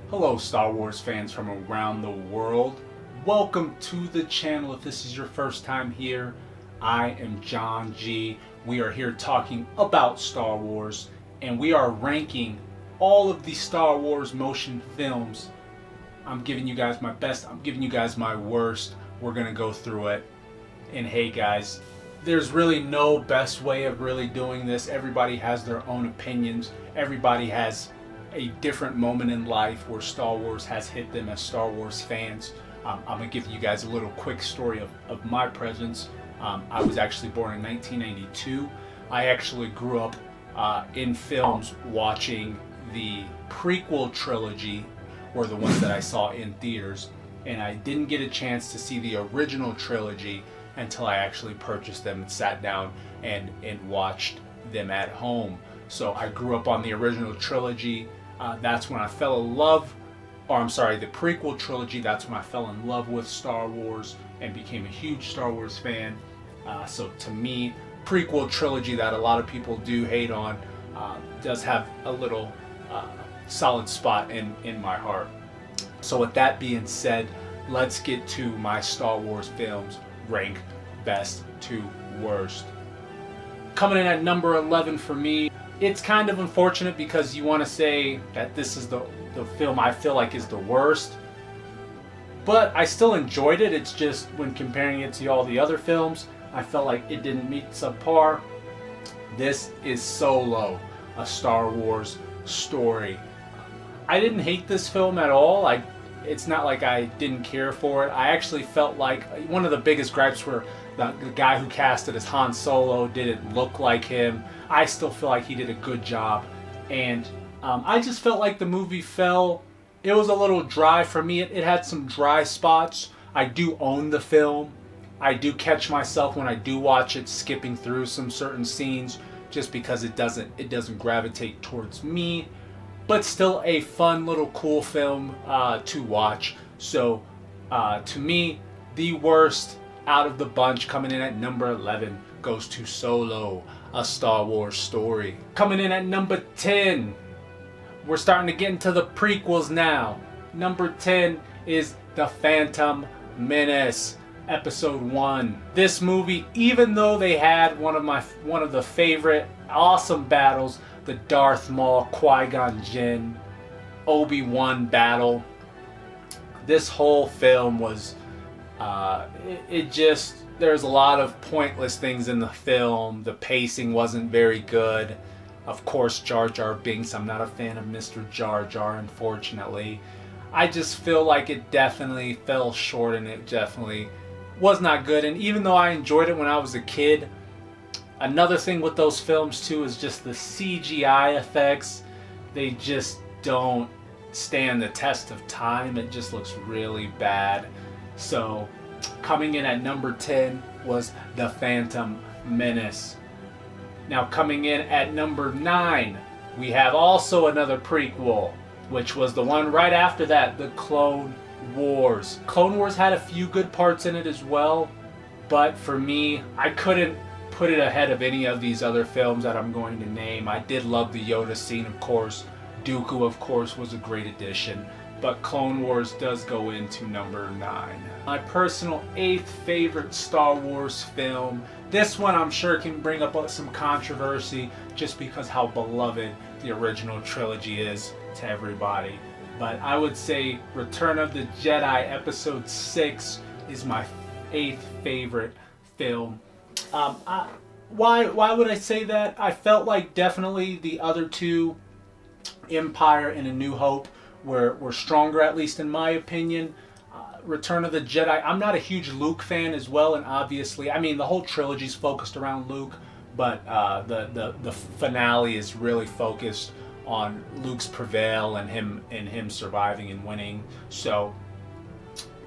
Hello Star Wars fans from around the world. Welcome to the channel. If this is your first time here, I am John G. We are here talking about Star Wars, and we are ranking all of the Star Wars motion films. I'm giving you guys my best, I'm giving you guys my worst. We're gonna go through it. And hey guys, there's really no best way of really doing this. Everybody has their own opinions. Everybody has a different moment in life where Star Wars has hit them as Star Wars fans. I'm gonna give you guys a little quick story of my presence. I was actually born in 1992. I actually grew up in films watching the prequel trilogy, or the ones that I saw in theaters, and I didn't get a chance to see the original trilogy until I actually purchased them and sat down and watched them at home. So I grew up on the original trilogy. That's when I fell in love, or I'm sorry, the prequel trilogy. That's when I fell in love with Star Wars and became a huge Star Wars fan. So to me, prequel trilogy that a lot of people do hate on does have a little solid spot in my heart. So with that being said, let's get to my Star Wars films ranked best to worst. Coming in at number 11 for me, it's kind of unfortunate because you want to say that this is the film I feel like is the worst, but I still enjoyed it. It's just when comparing it to all the other films, I felt like it didn't meet subpar. This is Solo, a Star Wars story. I didn't hate this film at all. It's not like I didn't care for it. I actually felt like one of the biggest gripes were the guy who cast it as Han Solo didn't look like him. I still feel like he did a good job, and I just felt like the movie it was a little dry for me. It had some dry spots. I do own the film. I do catch myself when I do watch it skipping through some certain scenes just because it doesn't gravitate towards me. But still a fun little cool film to watch. So to me, the worst out of the bunch, coming in at number 11, goes to Solo, a Star Wars story. Coming in at number 10, we're starting to get into the prequels now. Number 10 is The Phantom Menace, Episode 1. This movie, even though they had one of the favorite awesome battles, the Darth Maul, Qui-Gon Jinn, Obi-Wan battle, this whole film was there's a lot of pointless things in the film. The pacing wasn't very good. Of course, Jar Jar Binks. I'm not a fan of Mr. Jar Jar, unfortunately. I just feel like it definitely fell short, and it definitely was not good. And even though I enjoyed it when I was a kid, another thing with those films too is just the CGI effects. They just don't stand the test of time. It just looks really bad. So coming in at number 10 was The Phantom Menace. Now coming in at number 9, we have also another prequel, which was the one right after that, The Clone Wars. Clone Wars had a few good parts in it as well, but for me, I couldn't put it ahead of any of these other films that I'm going to name. I did love the Yoda scene, of course. Dooku, of course, was a great addition, but Clone Wars does go into number 9. My personal 8th favorite Star Wars film. This one I'm sure can bring up some controversy just because how beloved the original trilogy is to everybody. But I would say Return of the Jedi Episode 6 is my 8th favorite film. Why would I say that? I felt like definitely the other two, Empire and A New Hope, were stronger, at least in my opinion. Return of the Jedi, I'm not a huge Luke fan as well, and obviously, I mean, the whole trilogy's focused around Luke, but the finale is really focused on Luke's prevail and him surviving and winning. So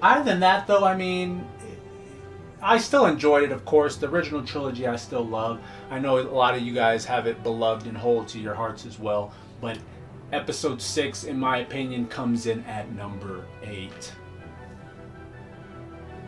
other than that though, I mean, I still enjoyed it, of course. The original trilogy I still love. I know a lot of you guys have it beloved and hold to your hearts as well, but Episode 6, in my opinion, comes in at number 8.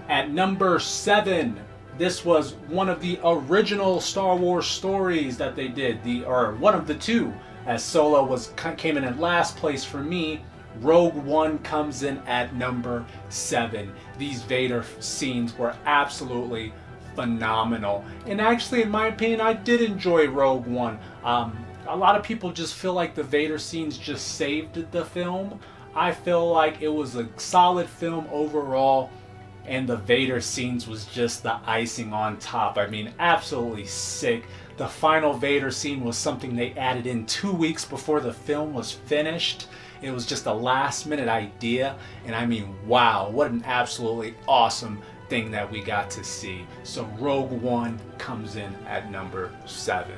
At number 7, this was one of the original Star Wars stories that they did, or one of the two, as Solo came in at last place for me, Rogue One comes in at number 7. These Vader scenes were absolutely phenomenal. And actually, in my opinion, I did enjoy Rogue One. A lot of people just feel like the Vader scenes just saved the film. I feel like it was a solid film overall, and the Vader scenes was just the icing on top. I mean, absolutely sick. The final Vader scene was something they added in 2 weeks before the film was finished. It was just a last minute idea, and I mean, wow, what an absolutely awesome thing that we got to see. So Rogue One comes in at number 7.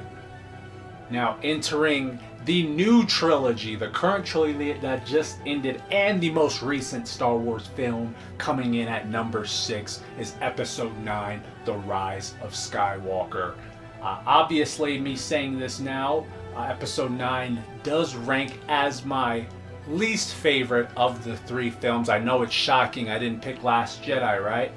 Now entering the new trilogy, the current trilogy that just ended, and the most recent Star Wars film coming in at number 6 is Episode 9, The Rise of Skywalker. Obviously, me saying this now, Episode 9 does rank as my least favorite of the 3 films. I know it's shocking, I didn't pick Last Jedi, right?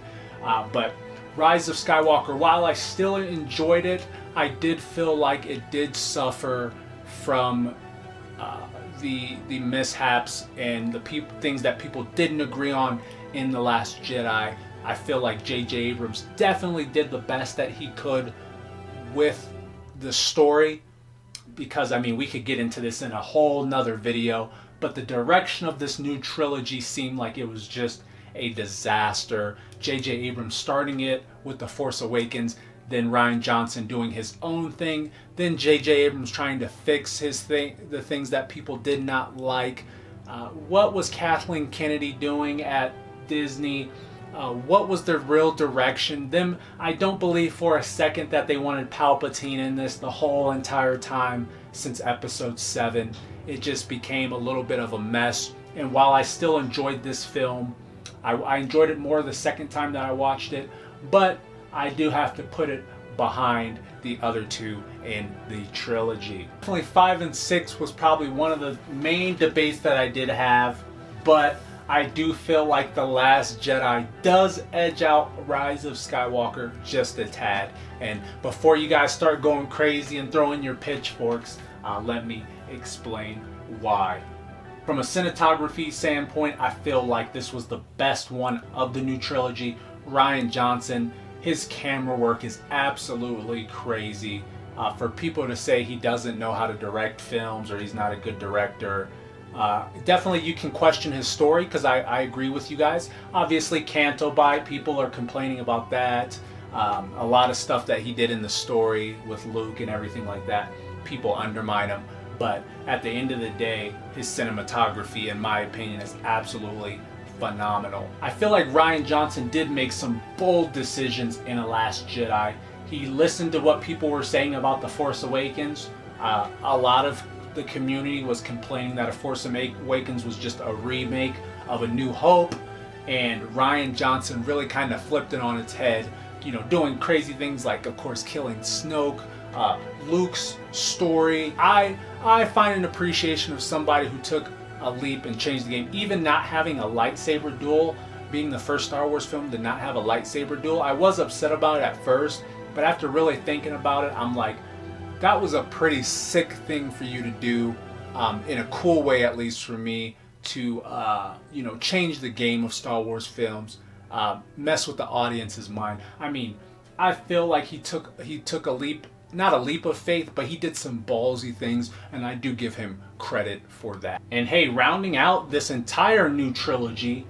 But Rise of Skywalker, while I still enjoyed it, I did feel like it did suffer from the mishaps and the things that people didn't agree on in The Last Jedi. I feel like J.J. Abrams definitely did the best that he could with the story, because I mean, we could get into this in a whole nother video, but the direction of this new trilogy seemed like it was just a disaster. J.J. Abrams starting it with The Force Awakens, then Rian Johnson doing his own thing, then J.J. Abrams trying to fix the things that people did not like. What was Kathleen Kennedy doing at Disney? What was their real direction? I don't believe for a second that they wanted Palpatine in this the whole entire time since Episode 7. It just became a little bit of a mess. And while I still enjoyed this film, I enjoyed it more the second time that I watched it, but I do have to put it behind the other 2 in the trilogy. Definitely 5 and 6 was probably one of the main debates that I did have, but I do feel like The Last Jedi does edge out Rise of Skywalker just a tad. And before you guys start going crazy and throwing your pitchforks, let me explain why. From a cinematography standpoint, I feel like this was the best one of the new trilogy. Rian Johnson, his camera work is absolutely crazy. For people to say he doesn't know how to direct films or he's not a good director, definitely you can question his story, because I agree with you guys. Obviously, Canto Bight, people are complaining about that. A lot of stuff that he did in the story with Luke and everything like that, people undermine him. But at the end of the day, his cinematography, in my opinion, is absolutely phenomenal. I feel like Rian Johnson did make some bold decisions in The Last Jedi. He listened to what people were saying about The Force Awakens. A lot of the community was complaining that A Force Awakens was just a remake of A New Hope, and Rian Johnson really kind of flipped it on its head, you know, doing crazy things like, of course, killing Snoke, Luke's story. I find an appreciation of somebody who took a leap and changed the game. Even not having a lightsaber duel, being the first Star Wars film to not have a lightsaber duel, I was upset about it at first, but after really thinking about it, I'm like, that was a pretty sick thing for you to do, in a cool way, at least for me, to you know, change the game of Star Wars films, mess with the audience's mind. I mean, I feel like he took a leap, not a leap of faith, but he did some ballsy things, and I do give him credit for that. And hey, rounding out this entire new trilogy,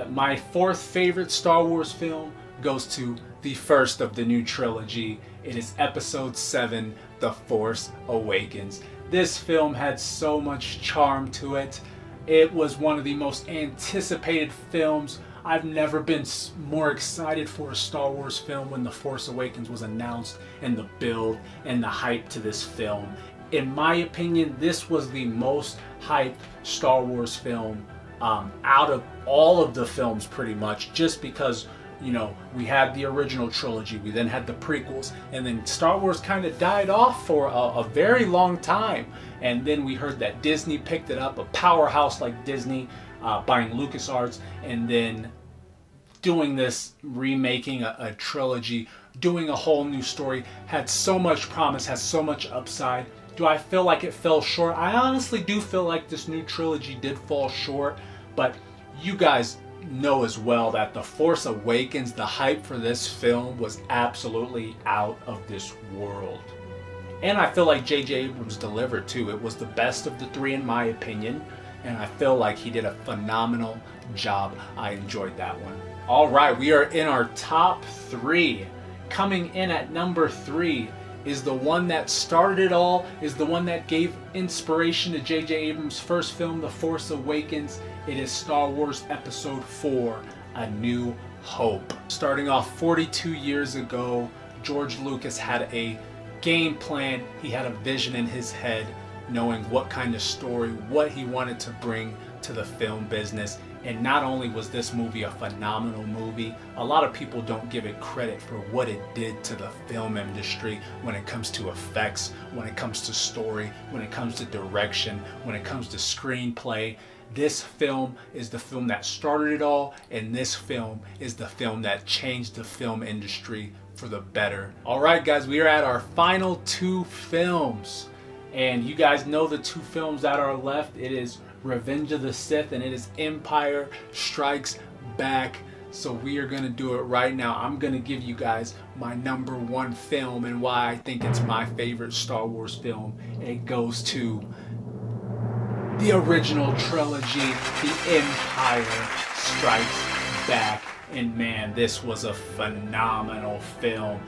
my 4th favorite Star Wars film goes to the first of the new trilogy. It is Episode 7, The Force Awakens. This film had so much charm to it. It was one of the most anticipated films. I've never been more excited for a Star Wars film when The Force Awakens was announced, and the build and the hype to this film. In my opinion, this was the most hyped Star Wars film out of all of the films, pretty much, just because, you know, we had the original trilogy, we then had the prequels, and then Star Wars kind of died off for a very long time. And then we heard that Disney picked it up, a powerhouse like Disney, buying LucasArts, and then doing this, remaking a trilogy, doing a whole new story, had so much promise, has so much upside. Do I feel like it fell short? I honestly do feel like this new trilogy did fall short, but you guys know as well that The Force Awakens, the hype for this film was absolutely out of this world. And I feel like J.J. Abrams delivered too. It was the best of the three in my opinion, and I feel like he did a phenomenal job. I enjoyed that one. All right, we are in our top three. Coming in at number 3 is the one that started it all, is the one that gave inspiration to J.J. Abrams' first film, The Force Awakens. It is Star Wars Episode 4, A New Hope. Starting off 42 years ago, George Lucas had a game plan. He had a vision in his head, knowing what kind of story, what he wanted to bring to the film business. And not only was this movie a phenomenal movie, a lot of people don't give it credit for what it did to the film industry when it comes to effects, when it comes to story, when it comes to direction, when it comes to screenplay. This film is the film that started it all, and this film is the film that changed the film industry for the better. All right, guys, we are at our final 2 films. And you guys know the 2 films that are left. It is Revenge of the Sith and it is Empire Strikes Back. So we are going to do it right now. I'm going to give you guys my number 1 film and why I think it's my favorite Star Wars film. It goes to the original trilogy, The Empire Strikes Back. And man, this was a phenomenal film.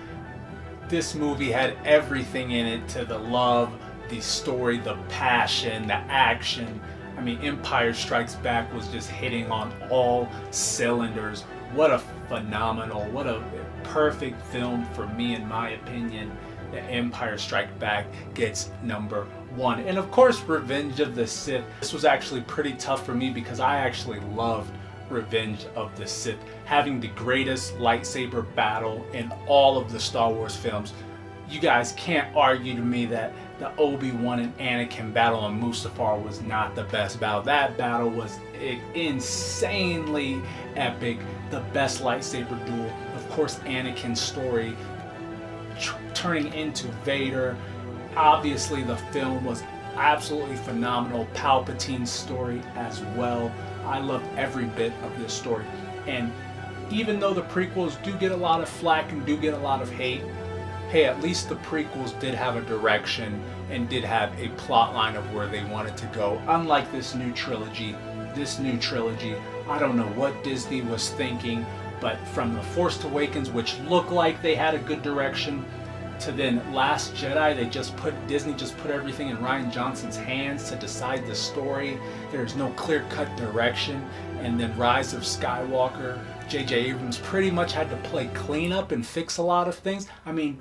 This movie had everything in it, to the love, the story, the passion, the action. I mean, Empire Strikes Back was just hitting on all cylinders. What a phenomenal, what a perfect film for me, in my opinion. The Empire Strikes Back gets number 1. And of course, Revenge of the Sith. This was actually pretty tough for me because I actually loved Revenge of the Sith, having the greatest lightsaber battle in all of the Star Wars films. You guys can't argue to me that the Obi-Wan and Anakin battle on Mustafar was not the best battle. That battle was insanely epic. The best lightsaber duel. Of course, Anakin's story turning into Vader. Obviously, the film was absolutely phenomenal. Palpatine's story as well. I loved every bit of this story. And even though the prequels do get a lot of flack and do get a lot of hate, hey, at least the prequels did have a direction and did have a plot line of where they wanted to go. Unlike this new trilogy, I don't know what Disney was thinking, but from The Force Awakens, which looked like they had a good direction, to then Last Jedi, Disney just put everything in Rian Johnson's hands to decide the story. There's no clear-cut direction. And then Rise of Skywalker, J.J. Abrams pretty much had to play cleanup and fix a lot of things. I mean,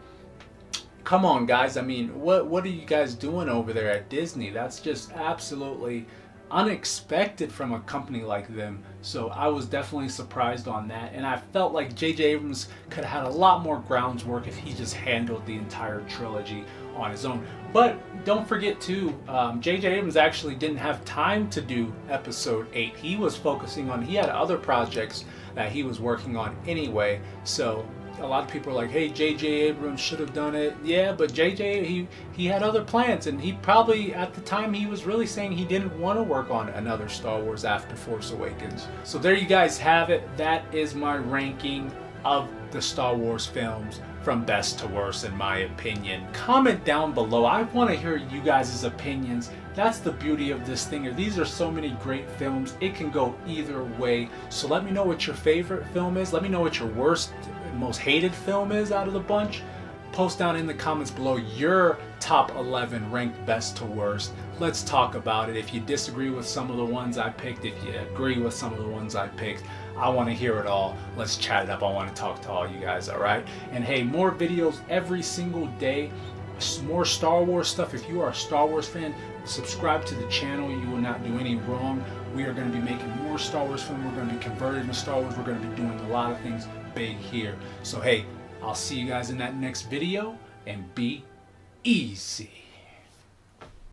come on, guys. I mean, what are you guys doing over there at Disney? That's just absolutely unexpected from a company like them. So I was definitely surprised on that, and I felt like J.J. Abrams could have had a lot more groundwork if he just handled the entire trilogy on his own. But don't forget too, J.J. Abrams actually didn't have time to do Episode 8. He was focusing on, he had other projects that he was working on anyway. So a lot of people are like, hey, J.J. Abrams should have done it. Yeah, but J.J., he had other plans, and he probably, at the time, he was really saying he didn't want to work on another Star Wars after Force Awakens. So there you guys have it. That is my ranking of the Star Wars films from best to worst, in my opinion. Comment down below. I want to hear you guys' opinions. That's the beauty of this thing. These are so many great films. It can go either way. So let me know what your favorite film is. Let me know what your worst, most hated film is out of the bunch. Post down in the comments below your top 11 ranked best to worst. Let's talk about it. If you disagree with some of the ones I picked, if you agree with some of the ones I picked, I want to hear it all. Let's chat it up. I want to talk to all you guys, all right? And hey, more videos every single day. More Star Wars stuff. If you are a Star Wars fan, subscribe to the channel. You will not do any wrong. We are going to be making more Star Wars films. We're going to be converted to Star Wars. We're going to be doing a lot of things big here. So hey, I'll see you guys in that next video, and be easy.